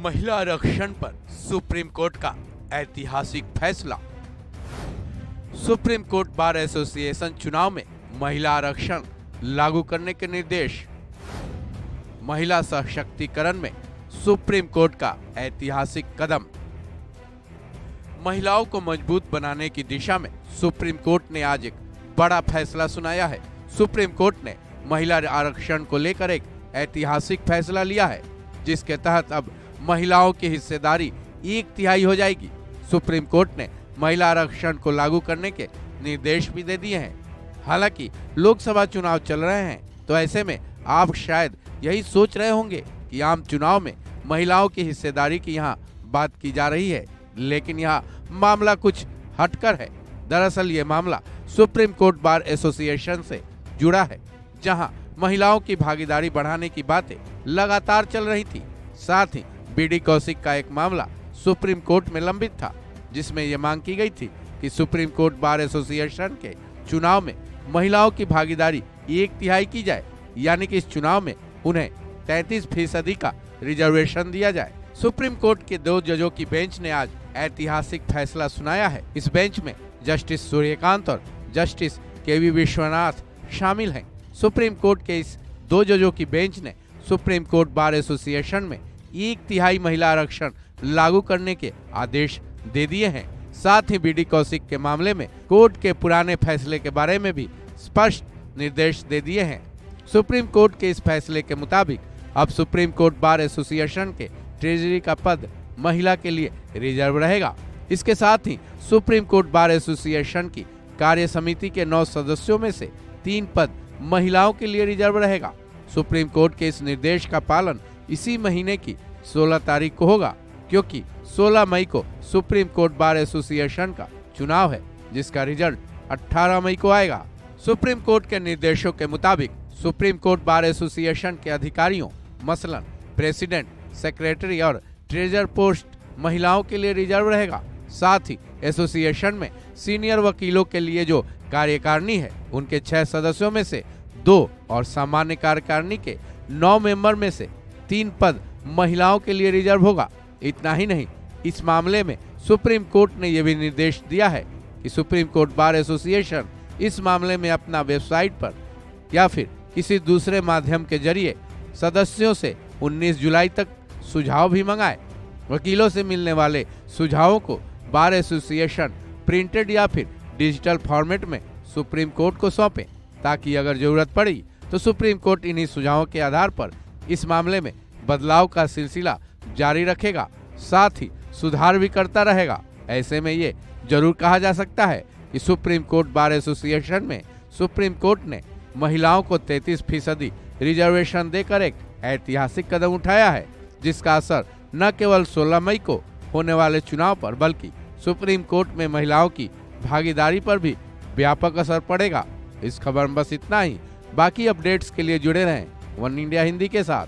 महिला आरक्षण पर सुप्रीम कोर्ट का ऐतिहासिक फैसला। सुप्रीम कोर्ट बार एसोसिएशन चुनाव में महिला आरक्षण लागू करने के निर्देश। महिला सशक्तिकरण में सुप्रीम कोर्ट का ऐतिहासिक कदम। महिलाओं को मजबूत बनाने की दिशा में सुप्रीम कोर्ट ने आज एक बड़ा फैसला सुनाया है। सुप्रीम कोर्ट ने महिला आरक्षण को लेकर एक ऐतिहासिक फैसला लिया है, जिसके तहत अब महिलाओं की हिस्सेदारी 1/3 हो जाएगी। सुप्रीम कोर्ट ने महिला आरक्षण को लागू करने के निर्देश भी दे दिए हैं। हालांकि लोकसभा चुनाव चल रहे हैं, तो ऐसे में आप शायद यही सोच रहे होंगे कि आम चुनाव में महिलाओं की हिस्सेदारी की यहाँ बात की जा रही है, लेकिन यहाँ मामला कुछ हटकर है। दरअसल ये मामला सुप्रीम कोर्ट बार एसोसिएशन से जुड़ा है, जहां महिलाओं की भागीदारी बढ़ाने की बातें लगातार चल रही थी। साथ ही बीडी कौशिक का एक मामला सुप्रीम कोर्ट में लंबित था, जिसमें यह मांग की गई थी कि सुप्रीम कोर्ट बार एसोसिएशन के चुनाव में महिलाओं की भागीदारी 1/3 की जाए, यानी कि इस चुनाव में उन्हें 33% का रिजर्वेशन दिया जाए। सुप्रीम कोर्ट के 2 जजों की बेंच ने आज ऐतिहासिक फैसला सुनाया है। इस बेंच में जस्टिस सूर्यकांत और जस्टिस केवी विश्वनाथ शामिल हैं। सुप्रीम कोर्ट के इस 2 जजों की बेंच ने सुप्रीम कोर्ट बार एसोसिएशन में 1/3 महिला आरक्षण लागू करने के आदेश दे दिए हैं। साथ ही बीडी कौशिक के मामले में कोर्ट के पुराने फैसले के बारे में भी स्पष्ट निर्देश दे दिए हैं। सुप्रीम कोर्ट के इस फैसले के मुताबिक अब सुप्रीम कोर्ट बार एसोसिएशन के ट्रेजरी का पद महिला के लिए रिजर्व रहेगा। इसके साथ ही सुप्रीम कोर्ट बार एसोसिएशन की कार्य समिति के 9 सदस्यों में से 3 पद महिलाओं के लिए रिजर्व रहेगा। सुप्रीम कोर्ट के इस निर्देश का पालन इसी महीने की 16 तारीख को होगा, क्योंकि 16 मई को सुप्रीम कोर्ट बार एसोसिएशन का चुनाव है, जिसका रिजल्ट 18 मई को आएगा। सुप्रीम कोर्ट के निर्देशों के मुताबिक सुप्रीम कोर्ट बार एसोसिएशन के अधिकारियों, मसलन प्रेसिडेंट, सेक्रेटरी और ट्रेजर पोस्ट महिलाओं के लिए रिजर्व रहेगा। साथ ही एसोसिएशन में सीनियर वकीलों के लिए जो कार्यकारिणी है, उनके 6 सदस्यों में से 2 और सामान्य कार्यकारिणी के 9 मेंबर में से 3 पद महिलाओं के लिए रिजर्व होगा। इतना ही नहीं, इस मामले में सुप्रीम कोर्ट ने यह भी निर्देश दिया है कि सुप्रीम कोर्ट बार एसोसिएशन इस मामले में अपना वेबसाइट पर या फिर किसी दूसरे माध्यम के जरिए सदस्यों से 19 जुलाई तक सुझाव भी मंगाए। वकीलों से मिलने वाले सुझावों को बार एसोसिएशन प्रिंटेड या फिर डिजिटल फॉर्मेट में सुप्रीम कोर्ट को सौंपे, ताकि अगर जरूरत पड़ी तो सुप्रीम कोर्ट इन्हीं सुझावों के आधार पर इस मामले में बदलाव का सिलसिला जारी रखेगा, साथ ही सुधार भी करता रहेगा। ऐसे में ये जरूर कहा जा सकता है कि सुप्रीम कोर्ट बार एसोसिएशन में सुप्रीम कोर्ट ने महिलाओं को 33% रिजर्वेशन देकर एक ऐतिहासिक कदम उठाया है, जिसका असर न केवल 16 मई को होने वाले चुनाव पर, बल्कि सुप्रीम कोर्ट में महिलाओं की भागीदारी पर भी व्यापक असर पड़ेगा। इस खबर में बस इतना ही। बाकी अपडेट्स के लिए जुड़े रहें वन इंडिया हिंदी के साथ।